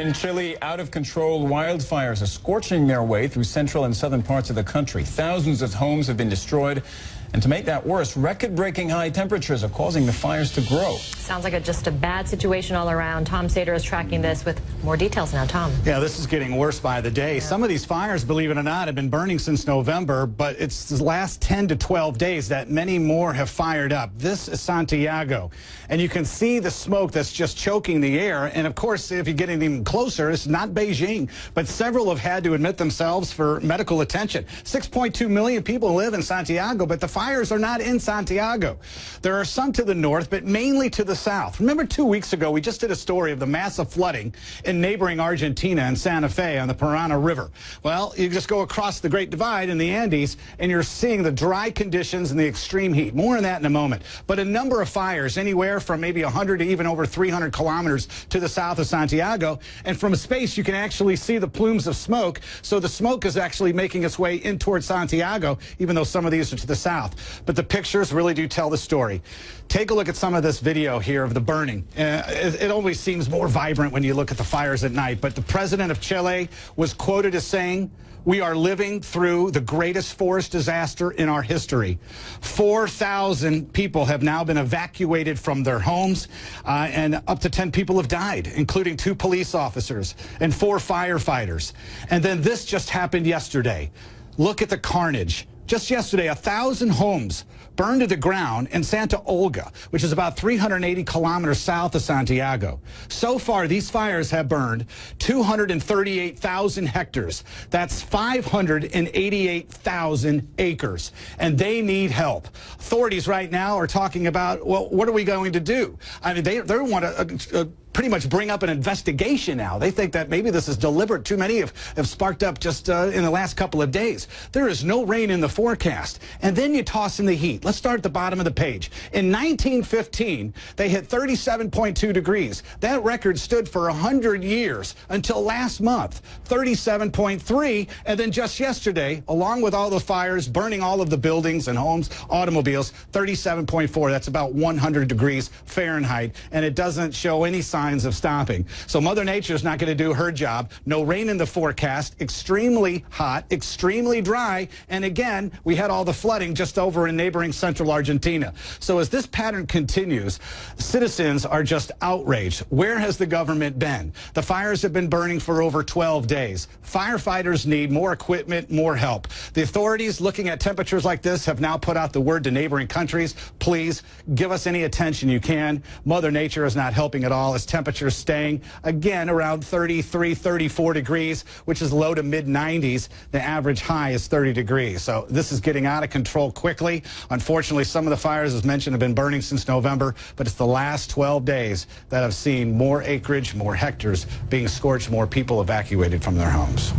In Chile, out-of-control wildfires are scorching their way through central and southern parts of the country. Thousands of homes have been destroyed. And to make that worse, record-breaking high temperatures are causing the fires to grow. Sounds like just a bad situation all around. Tom Sater is tracking this with more details now. Tom. Yeah, this is getting worse by the day. Some of these fires, believe it or not, have been burning since November, but it's the last 10 to 12 days that many more have fired up. This is Santiago, and you can see the smoke that's just choking the air. And of course, if you get even closer, it's not Beijing, but several have had to admit themselves for medical attention. 6.2 million people live in Santiago, but the fires are not in Santiago. There are some to the north, but mainly to the south. Remember 2 weeks ago, we just did a story of the massive flooding in neighboring Argentina and Santa Fe on the Parana River. Well, you just go across the Great Divide in the Andes, and you're seeing the dry conditions and the extreme heat. More on that in a moment. But a number of fires, anywhere from maybe 100 to even over 300 kilometers to the south of Santiago. And from a space, you can actually see the plumes of smoke. So the smoke is actually making its way in towards Santiago, even though some of these are to the south. But the pictures really do tell the story. Take a look at some of this video here of the burning. It always seems more vibrant when you look at the fires at night. But the president of Chile was quoted as saying, "We are living through the greatest forest disaster in our history." 4,000 people have now been evacuated from their homes, and up to 10 people have died, including 2 police officers and 4 firefighters. And then this just happened yesterday. Look at the carnage. Just yesterday, 1,000 homes burned to the ground in Santa Olga, which is about 380 kilometers south of Santiago. So far, these fires have burned 238,000 hectares. That's 588,000 acres, and they need help. Authorities right now are talking about, well, what are we going to do? I mean, they want to pretty much bring up an investigation now. They think that maybe this is deliberate. Too many have sparked up just in the last couple of days. There is no rain in the forecast. And then you toss in the heat. Let's start at the bottom of the page. In 1915, they hit 37.2 degrees. That record stood for 100 years until last month, 37.3. And then just yesterday, along with all the fires, burning all of the buildings and homes, automobiles, 37.4. That's about 100 degrees Fahrenheit. And it doesn't show any signs of stopping. So Mother Nature is not going to do her job. No rain in the forecast, extremely hot, extremely dry, and again, we had all the flooding just over in neighboring central Argentina. So as this pattern continues, citizens are just outraged. Where has the government been? The fires have been burning for over 12 days. Firefighters need more equipment, more help. The authorities, looking at temperatures like this, have now put out the word to neighboring countries, please give us any attention you can. Mother Nature is not helping at all. As temperatures staying, again, around 33, 34 degrees, which is low to mid-90s. The average high is 30 degrees. So this is getting out of control quickly. Unfortunately, some of the fires, as mentioned, have been burning since November, but it's the last 12 days that have seen more acreage, more hectares being scorched, more people evacuated from their homes.